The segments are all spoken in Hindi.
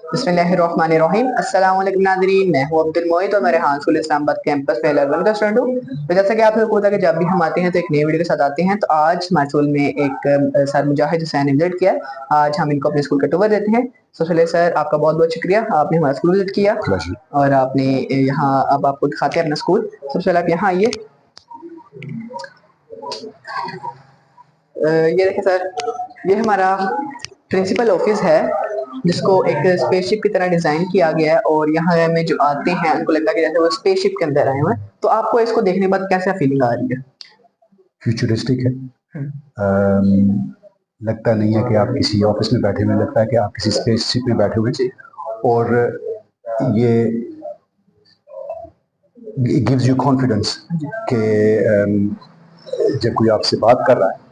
बिस्मिल्लाहिर्रहमानिर्रहीम। अस्सलाम वालेकुम नाज़रीन, मैं हूं अब्दुल मोइद और मैं रेहान स्कूल इस्लामाबाद कैंपस में लेवल 1 का स्टूडेंट हूं। तो जैसा कि आप लोगों को पता है कि जब भी हम आते हैं तो एक नई वीडियो के साथ आते हैं। तो आज हमारे स्कूल में एक सर मुजाहिद हुसैन ने विजिट किया। आज हम इनको अपने स्कूल का टूर देते हैं। सबसे पहले सर आपका बहुत बहुत शुक्रिया, आपने हमारा स्कूल विजिट किया और आपने यहाँ अब आपको दिखाते हैं अपना स्कूल। सबसे पहले आप यहाँ आइए। ये देखें सर, ये हमारा प्रिंसिपल ऑफिस है जिसको एक स्पेसशिप की तरह डिजाइन किया गया है और यहाँ में जो आते हैं उनको लगता है कि जैसे वो स्पेसशिप के अंदर आए हुए हैं। तो आपको इसको देखने के बाद कैसा फीलिंग आ रही है? फ्यूचरिस्टिक है। लगता नहीं है कि आप किसी ऑफिस में बैठे हुए, लगता है कि आप किसी स्पेसशिप में बैठे हुए हैं। और ये गिव्स यू कॉन्फिडेंस कि जब कोई आपसे बात कर रहा है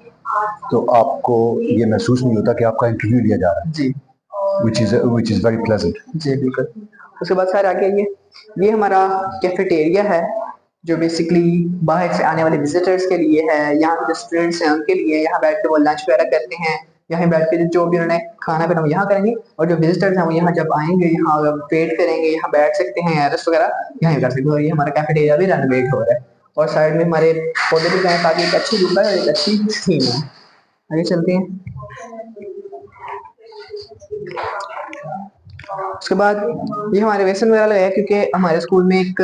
तो आपको ये महसूस नहीं होता कि आपका इंटरव्यू लिया जा रहा है जी, विच इज़ वेरी प्लेजेंट। जी बिल्कुल। उसके बाद सर आगे ये हमारा कैफेटेरिया है जो बेसिकली बाहर से आने वाले विजिटर्स के लिए है। यहाँ के जो स्टूडेंट्स हैं उनके लिए यहाँ बैठ के वो लंच वगैरह करते हैं। यहाँ बैठ के जो भी उन्होंने खाना पीना वो यहाँ करेंगे और जो विजिटर्स हैं वो यहाँ जब आएंगे यहाँ वेट करेंगे, यहाँ बैठ सकते हैं, रेस्ट वगैरह यहाँ कर सकते हैं। और ये हमारा कैफेटेरिया भी रेनोवेट हो रहा है और साइड में हमारे पौधे भी लगाए ताकि एक अच्छी लुक है और एक अच्छी थीम है। आगे चलते हैं। उसके बाद ये हमारे वेसन वगैरह लगाया क्योंकि हमारे स्कूल में एक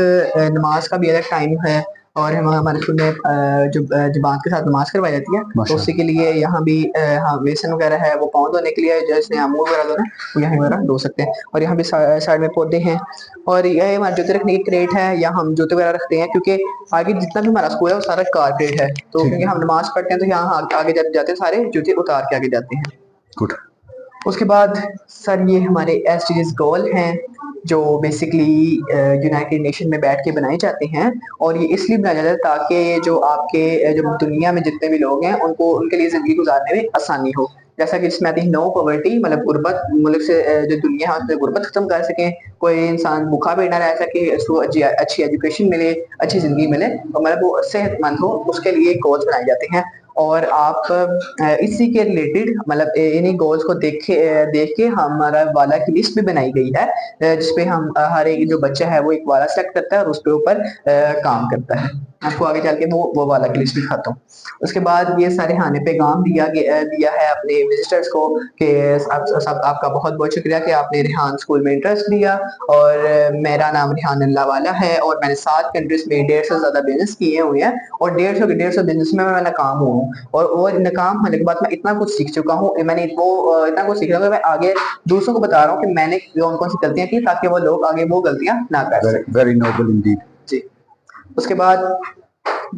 नमाज का भी अलग टाइम है और हमारे स्कूल में जो जमात के साथ नमाज करवाई जाती है तो उसी के लिए यहाँ भी हाँ वेसन वगैरह है वो पाँव धोने के लिए जैसे यहाँ मुंह वगैरह धोना वो यहाँ वगैरह धो सकते हैं। और यहाँ भी साइड में पौधे हैं और यह हमारे जूते रखने की क्रेट है, यहाँ हम जूते वगैरह रखते हैं क्योंकि आगे जितना भी हमारा स्कूल है वो सारा कारपेट है। तो क्योंकि हम नमाज पढ़ते हैं तो यहाँ आगे जब जाते हैं सारे जूते उतार के आगे जाते हैं। गुड। उसके बाद सर ये हमारे एसडीजीज गोल हैं जो बेसिकली यूनाइटेड नेशन में बैठ के बनाए जाते हैं और ये इसलिए बनाया जाता है ताकि जो आपके जो दुनिया में जितने भी लोग हैं उनको उनके लिए जिंदगी गुजारने में आसानी हो। जैसा कि इसमें आती है नो पॉवर्टी, मतलब गुर्बत, मुल्क से जो दुनिया है उसमें गुर्बत खत्म कर सकें, कोई इंसान भूखा भी ना रह सके, उसको अच्छी एजुकेशन मिले, अच्छी जिंदगी मिले और मतलब वो सेहतमंद हो, उसके लिए गोल्स बनाए जाते हैं। और आप इसी के रिलेटेड मतलब इन्हीं गोल्स को देख के हमारा वाला की लिस्ट भी बनाई गई है जिसपे हम हर एक जो बच्चा है वो एक वाला सेलेक्ट करता है और उसके ऊपर काम करता है। आपको आगे चल के वो वाला की लिस्ट भी दिखाता हूँ। उसके बाद ये सारे हाने पैगाम दिया है अपने विजिटर्स को कि सब आपका बहुत बहुत शुक्रिया कि आपने रेहान स्कूल में इंटरेस्ट लिया और मेरा नाम रेहान अल्लाह वाला है और मैंने 7 कंट्रीज में 150 से ज्यादा बिजनेस किए हुए हैं और 150 बिजनेस में मैं नाकाम हूँ और नाकाम होने के बाद मैं इतना कुछ सीख चुका हूँ। मैंने वो इतना कुछ सीख लिया मैं आगे दूसरों को बता रहा हूँ कि मैंने कौन कौन सी गलतियां की ताकि वो लोग आगे वो गलतियां ना कर सकें। Very noble indeed. जी। उसके बाद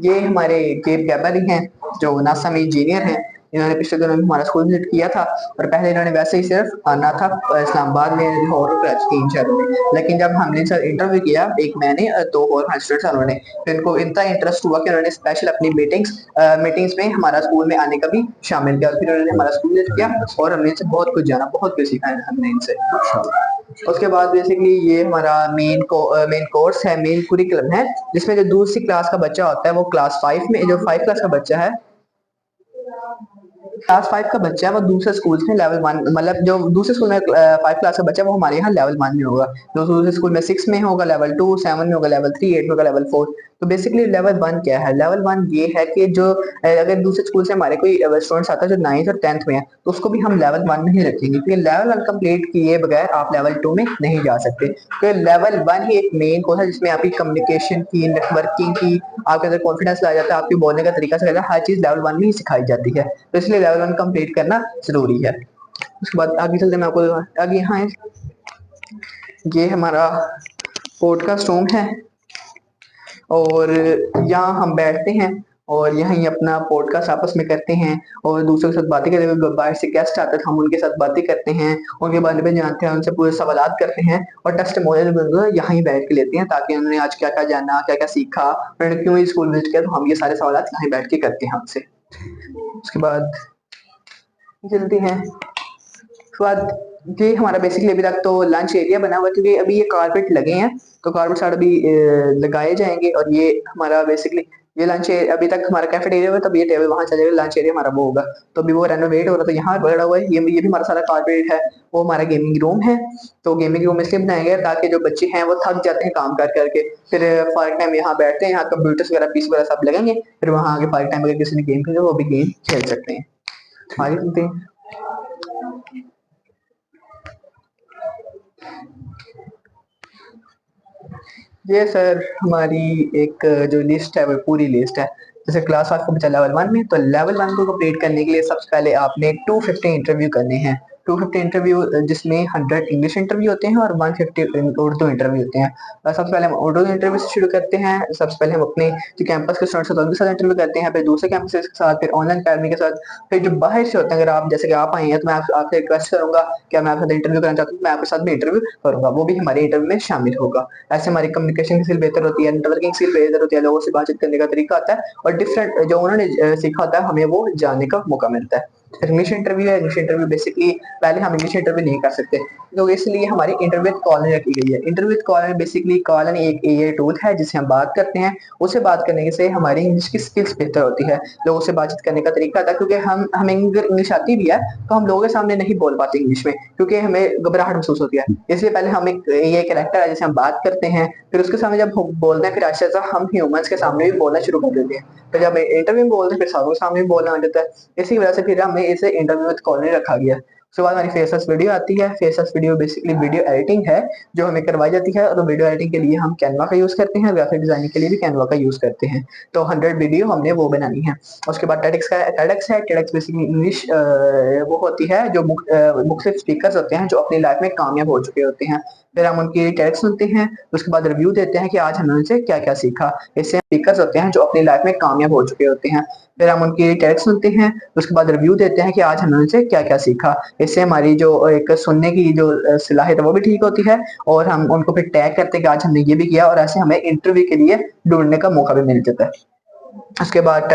ये हमारे केप गैबरी हैं जो नासा में इंजीनियर हैं। इन्होंने पिछले दिनों में हमारा स्कूल विजिट किया था और पहले इन्होंने वैसे ही सिर्फ आना था इस्लामाबाद में, लाहौर और कराची, 3 शहरों में। लेकिन जब हमने इनसे इंटरव्यू किया एक मैंने 2 और स्टूडेंट्स उन्होंने, तो इनको इतना इंटरेस्ट हुआ कि उन्होंने स्पेशल अपनी मीटिंग्स में हमारा स्कूल में आने का भी शामिल किया। फिर उन्होंने हमारा स्कूल विजिट किया और हमने इनसे बहुत कुछ जाना, बहुत कुछ सीखा है हमने इनसे। उसके बाद बेसिकली ये हमारा मेन कोर्स है, मेन कुरिकुलम है जिसमें जो दूसरी क्लास का बच्चा होता है वो क्लास 5 में, जो 5 क्लास का बच्चा है, क्लास 5 का बच्चा है वो दूसरे स्कूल में लेवल 1, मतलब जो दूसरे स्कूल में 5 क्लास का बच्चा है वो हमारे यहाँ लेवल 1 में होगा, जो दूसरे स्कूल में 6 में होगा लेवल 2, 7 में होगा लेवल 3, 8 में होगा लेवल 4। तो बेसिकली लेवल 1 क्या है? लेवल 1 ये है कि जो अगर दूसरे स्कूल से हमारे कोई स्टूडेंट्स आता है जो 9th और 10th में है तो उसको भी हम लेवल 1 में ही रखेंगे क्योंकि लेवल 1 कंप्लीट किए बगैर आप लेवल 2 में नहीं जा सकते। तो लेवल 1 ही एक मेन कोर्स है जिसमें आपकी कम्युनिकेशन की, नेटवर्किंग की, आपके अंदर कॉन्फिडेंस लाया जाता है, आपके बोलने का तरीका सिखाया जाता है, हर चीज लेवल 1 में ही सिखाई जाती है। तो इसलिए लेवल 1 कंप्लीट करना जरूरी है। उसके बाद आगे चलते मैं आपको आगे यहाँ है, ये हमारा पॉडकास्ट रूम है और यहाँ हम बैठते हैं और यहाँ ही अपना पॉडकास्ट आपस में करते हैं और दूसरों के साथ बातें करते हैं। बाहर से गेस्ट आते हैं तो हम उनके साथ बातें करते हैं, उनके बारे में जानते हैं, उनसे पूरे सवालात करते हैं और टेस्टिमोनियल यहाँ ही बैठ के लेते हैं ताकि उन्होंने आज क्या क्या जाना, क्या क्या सीखा, उन्होंने क्यों स्कूल विजिट किया, तो हम ये सारे सवालात यहाँ बैठ के करते हैं हमसे। उसके बाद जल्दी हैं, उसके बाद ये हमारा बेसिकली अभी तक तो लंच एरिया बना हुआ है क्योंकि अभी ये कारपेट लगे हैं तो कारपेट सारे अभी लगाए जाएंगे और ये हमारा बेसिकली ये लंच अभी तक हमारा कैफेटेरिया है, तब ये टेबल वहां चलेगा, लंच एरिया हमारा वो होगा। तो अभी वो रेनोवेट हो रहा था, यहाँ बड़ा हुआ है, ये भी हमारा सारा कारपेट है। वो हमारा गेमिंग रूम है। तो गेमिंग रूम इसलिए बनाया गया ताकि जो बच्चे हैं वो थक जाते हैं काम कर करके, फिर फार टाइम यहाँ बैठते हैं, यहाँ कंप्यूटर्स वगैरह पीस वगैरह सब लगेंगे, फिर वहाँ आगे फार टाइम अगर किसी ने गेम खेला वो भी गेम खेल सकते हैं। आगे चलते हैं। ये सर हमारी एक जो लिस्ट है वो पूरी लिस्ट है। जैसे क्लास आपको बचा लेवल 1 में, तो लेवल 1 को कंप्लीट करने के लिए सबसे पहले आपने 250 इंटरव्यू करने हैं। 250 इंटरव्यू जिसमें 100 इंग्लिश इंटरव्यू होते हैं और 150 उर्दू इंटरव्यू होते हैं। सबसे पहले हम उर्दू इंटरव्यू से शुरू करते हैं। सबसे पहले हम अपने जो कैंपस के स्टूडेंट्स होते हैं उनके साथ इंटरव्यू करते हैं, फिर दूसरे कैंपस के साथ, फिर ऑनलाइन अकेडमी के साथ, फिर जो बाहर से होते हैं, अगर आप जैसे कि आप आए हैं तो मैं आपसे रिक्वेस्ट करूंगा कि मैं आपके साथ इंटरव्यू करना चाहता हूँ, मैं आपके साथ भी इंटरव्यू करूंगा, वो भी हमारे इंटरव्यू में शामिल होगा। ऐसे हमारी कम्युनिकेशन की स्किल बेहतर होती है, नेटवर्किंग स्किल बेहतर होती है, लोगों से बातचीत करने का तरीका आता है, और डिफरेंट जो उन्होंने सीखा होता है हमें वो जानने का मौका मिलता है। इंग्लिश इंटरव्यू है, इंग्लिश इंटरव्यू बेसिकली पहले हम इंग्लिश इंटरव्यू नहीं कर सकते, तो इसलिए हमारी इंटरव्यू कॉल रखी गई है। इंटरव्यू कॉल बेसिकली कॉल एक एआई टूल है जिससे हम बात करते हैं। उससे बात करने से हमारी इंग्लिश की स्किल्स बेहतर होती है, लोगों से बातचीत करने का तरीका आता है, क्योंकि हम हमें इंग्लिश आती भी है तो हम लोगों के सामने नहीं बोल पाते इंग्लिश में, क्योंकि हमें घबराहट महसूस होती है। इसलिए पहले हम एक ये कैरेक्टर है जिसे हम बात करते हैं, फिर उसके सामने जब बोलते हैं, फिर आहिस्ता आहिस्ता हम ह्यूमंस के सामने भी बोलना शुरू कर देते हैं। फिर जब इंटरव्यू में बोलते हैं फिर सबके सामने भी बोलना हो जाता है। इसी वजह से फिर हमें इसे इंटरव्यू विद कॉलर रखा गया। उसके बाद हमारी फेसलेस वीडियो आती है। Faceless video basically video editing है जो हमें करवाई जाती है, और वीडियो एडिटिंग के लिए हम कैनवा का यूज करते हैं, ग्राफिक डिजाइनिंग के लिए भी कैनवा का यूज करते हैं। तो 100 वीडियो हमने वो बनानी है। उसके बाद टेडेक्स का टेडेक्स है। टेडेक्स बेसिकली इंग्लिश वो होती है जो मुख्तलिफ स्पीकर्स होते हैं जो अपनी लाइफ में कामयाब हो चुके होते हैं, फिर हम उनकी टेडेक्स सुनते हैं। उसके बाद रिव्यू देते हैं कि आज हमने उनसे क्या क्या सीखा। इससे स्पीकर्स होते हैं जो अपनी लाइफ में कामयाब हो चुके होते हैं, फिर हम उनकी टेडेक्स सुनते हैं। उसके बाद रिव्यू देते हैं कि आज हमने उनसे क्या क्या सीखा। इससे हमारी जो एक सुनने की जो सलाहियत है वो भी ठीक होती है, और हम उनको फिर टैग करते हैं कि आज हमने ये भी किया, और ऐसे हमें इंटरव्यू के लिए ढूंढने का मौका भी मिल जाता है। उसके बाद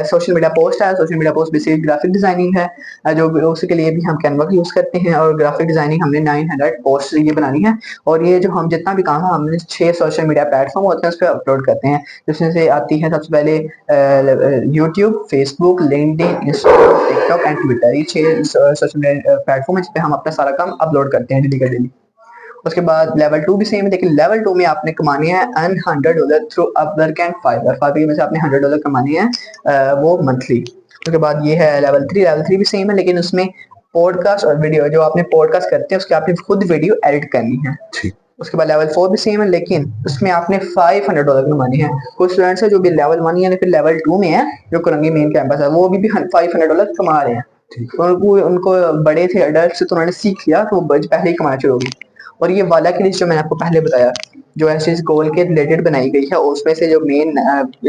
सोशल मीडिया पोस्ट है। Social media post basically graphic designing है, जो उसके लिए भी हम कैनवा का यूज करते हैं, और ग्राफिक डिजाइनिंग हमने 900 पोस्ट ये बनानी है। और ये जो हम जितना भी काम है हमने 6 सोशल मीडिया प्लेटफॉर्म होते हैं उस पर अपलोड करते हैं, जिसमें से आती है सबसे पहले YouTube, Facebook, LinkedIn, Instagram, TikTok and Twitter. ये 6 सोशल मीडिया प्लेटफॉर्म है जिस पे हम अपना सारा काम अपलोड करते हैं डेली का डेली। उसके बाद लेवल 2 भी सेम है, लेकिन लेवल 2 में आपने कमाने हैं अन $100 through Upwork and Fiverr. Fiverr में से आपने $100 कमाने हैं वो मंथली। उसके बाद ये है लेवल 3। लेवल 3 भी सेम है, लेकिन उसमें पॉडकास्ट और वीडियो, जो आपने पॉडकास्ट करते हैं उसके आपने खुद वीडियो एडिट करनी है। उसके बाद लेवल 4 भी सेम है, लेकिन उसमें आपने $500 कमाने हैं। कुछ स्टूडेंट्स है जो भी लेवल 1 यानी फिर लेवल 2 में है, जो कुरंगी मेन कैंपस है, वो भी $500 कमा रहे हैं। उनको उनको बड़े थे अडल्ट से, तो उन्होंने सीख लिया तो वो पहले ही कमाना शुरू हो गई। और ये वाला की लिस्ट जो मैंने आपको पहले बताया जो एस गोल के रिलेटेड बनाई गई है, उसमें से जो मेन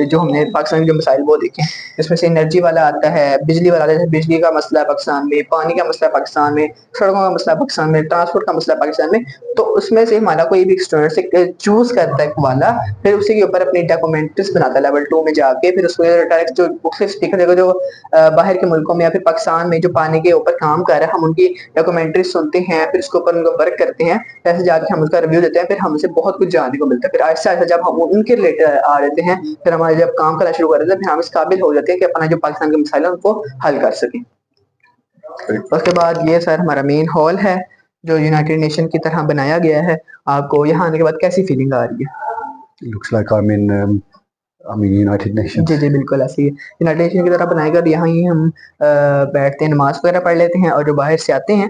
जो हमने पाकिस्तान के जो मसाइल वो देखे हैं, इसमें से एनर्जी वाला आता है, बिजली वाला आता है, बिजली का मसला है पाकिस्तान में, पानी का मसला है पाकिस्तान में, सड़कों का मसला है पाकिस्तान में, ट्रांसपोर्ट का मसला है पाकिस्तान में। तो उसमें से हमारा कोई भी स्टूडेंट से चूज करता है वाला, फिर उसी के ऊपर अपनी डॉक्यूमेंट्रीज बनाता है लेवल 2 में जाके, फिर उसमें डायरेक्ट जो मुख्तलिफ स्पीकर देखो जो बाहर के मुल्कों में या फिर पाकिस्तान में जो पानी के ऊपर काम कर रहा है, हम उनकी डॉक्यूमेंट्री सुनते हैं, फिर उसके ऊपर उनका वर्क करते हैं, ऐसे जाके हम उसका रिव्यू देते हैं, फिर हमसे बहुत कुछ जानने को मिलता है। फिर ऐसा ऐसा जब हम उनके रिलेटेड आ जाते हैं, फिर हमारे जब काम करना शुरू कर देते हैं, फिर हम इस काबिल हो जाते हैं कि अपना जो पाकिस्तान के मसाइल है उनको हल कर सकें। उसके बाद ये सर हमारा मेन हॉल है जो यूनाइटेड नेशन की तरह बनाया गया है। आपको यहाँ आने के बाद कैसी फीलिंग आ रही है? Looks like I'm in United Nations. जी जी बिल्कुल ऐसे ही यूनाइटेड नेशन की तरह बनाएगा, और यहाँ ही हम बैठते हैं, नमाज वगैरह पढ़ लेते हैं, और जो बाहर से आते हैं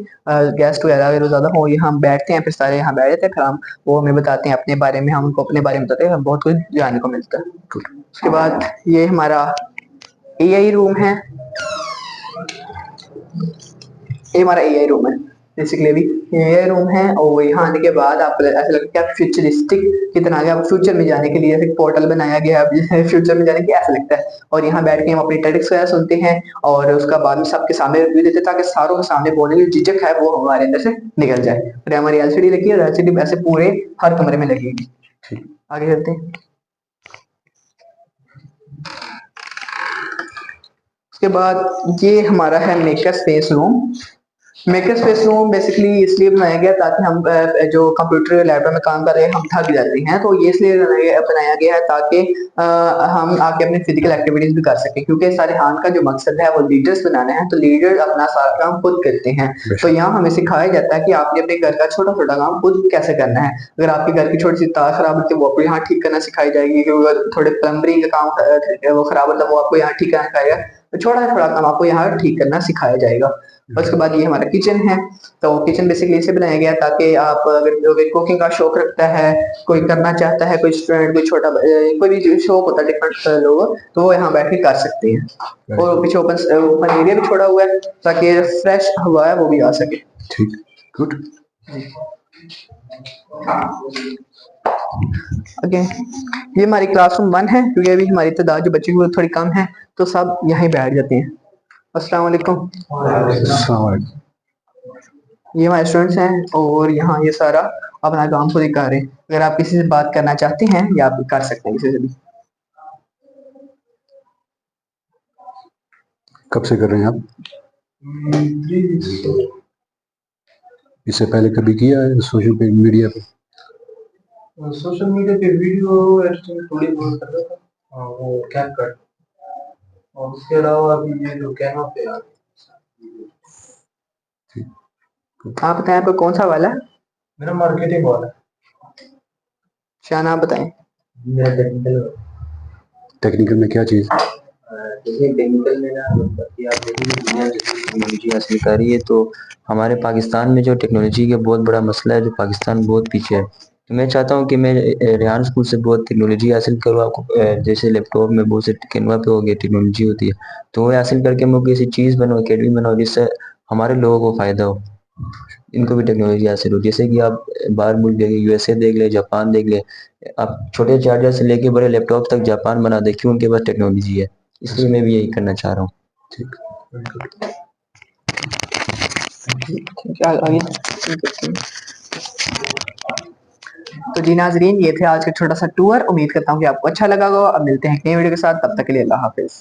गेस्ट वगैरह अगर ज़्यादा हो, यहाँ हम बैठते हैं, फिर सारे यहाँ बैठ जाते हैं, फिर हम वो हमें बताते हैं अपने बारे में, हम उनको अपने बारे में बताते हैं, बहुत कुछ जानने को मिलता है। उसके बाद ये हमारा एआई रूम है। ये हमारा एआई रूम है बेसिकली, अभी एआई रूम है, और यहाँ आने के बाद आपको ऐसा लगता है फ्यूचरिस्टिक कितना आगे, आप फ्यूचर में जाने के लिए एक पोर्टल बनाया गया है फ्यूचर में जाने के ऐसा लगता है। और यहाँ बैठ के हम अपनी टेडिक्स वगैरह सुनते हैं, और उसका बाद में सबके सामने रिव्यू देते हैं, ताकि सारों के सामने बोलने की झिझक है वो हमारे अंदर से निकल जाए। फिर हमारी एलसीडी लगी है, और एलसीडी ऐसे पूरे हर कमरे में लगेगी। आगे चलते हैं। उसके बाद ये हमारा है maker space room. Maker space room basically इसलिए बनाया गया ताकि हम जो कंप्यूटर लैपटॉप में काम कर रहे हैं हम थक जाते हैं, तो ये इसलिए बनाया गया है ताकि हम आके अपनी फिजिकल एक्टिविटीज भी कर सकें, क्योंकि सारेहान का जो मकसद है वो लीडर्स बनाना है, तो लीडर अपना सारा काम खुद करते हैं। तो यहाँ हमें सिखाया जाता है कि आपने अपने घर का छोटा छोटा काम खुद कैसे करना है। अगर आपके घर की छोटी सी तार खराब होती है वो आपको यहाँ ठीक करना सिखाई जाएगी, क्योंकि थोड़े प्लम्बरिंग का काम वो खराब होता है वो आपको यहाँ ठीक करना सिखाएगा, तो छोटा छोटा काम आपको यहाँ ठीक करना सिखाया जाएगा। उसके बाद ये हमारा किचन है, तो किचन बेसिकली इसे बनाया गया ताकि आप अगर कुकिंग का शौक रखता है, कोई करना चाहता है, कोई स्टूडेंट, कोई छोटा कोई भी शौक होता है डिफरेंट लोग, तो वो यहाँ बैठ के कर सकते हैं। और पीछे ओपन ओपन एरिया भी छोड़ा हुआ है ताकि फ्रेश हवा है वो भी आ सके। ठीक, गुड। ओके, ये हमारी क्लासरूम 1 है, क्योंकि अभी हमारी तादाद जो बच्चे की वो थोड़ी कम है, तो सब यहीं बैठ जाते हैं। अस्सलाम वालेकुम। ये हमारे स्टूडेंट्स हैं और यहाँ ये सारा अपना काम खुद ही कर रहे हैं। अगर आप किसी से बात करना चाहते हैं या आप कर सकते हैं किसी से भी। कब से कर रहे हैं आप? इससे पहले कभी किया है सोशल मीडिया पे? सोशल मीडिया पे वीडियो एडिटिंग थोड़ी बहुत कर रहा था, वो कैपकट, और उसके अलावा अभी ये जो कैनवा पे आ आप बताएं आपका कौन सा वाला है? मेरा मार्केटिंग वाला है। क्या नाम बताएं? मेरा टेक्निकल। टेक्निकल में क्या चीज़? देखिए टेक्निकल में ना मतलब कि आप देखेंगे दुनिया जितनी टेक्नोलॉजी हासिल कर रही है, तो हमारे पाकिस्तान में जो टेक्नोलॉजी का बहुत बड़ा मसला है, जो पाकिस्तान बहुत पीछे है। तो मैं चाहता हूँ कि मैं रेहान स्कूल से बहुत टेक्नोलॉजी हासिल करूँ। आपको जैसे लैपटॉप में बहुत से कैनवा पे हो गया टेक्नोलॉजी होती है, तो वो हासिल करके मैं किसी चीज़ बनाऊँ, अकेडमी बनाऊँ, जिससे हमारे लोगों को फ़ायदा हो, इनको भी टेक्नोलॉजी हासिल हो। जैसे कि आप बाहर मुल्क देखें, यूएसए देख ले, जापान देख ले, आप छोटे चार्जर से लेके बड़े लैपटॉप तक जापान बना दे, क्यों? उनके पास टेक्नोलॉजी है। इसलिए मैं भी यही करना चाह रहा हूँ। ठीक, आगे। तो जी नाजरीन, ये थे आज का छोटा सा टूर। उम्मीद करता हूँ कि आपको अच्छा लगा होगा। अब मिलते हैं नई वीडियो के साथ, तब तक के लिए अल्लाह हाफिज।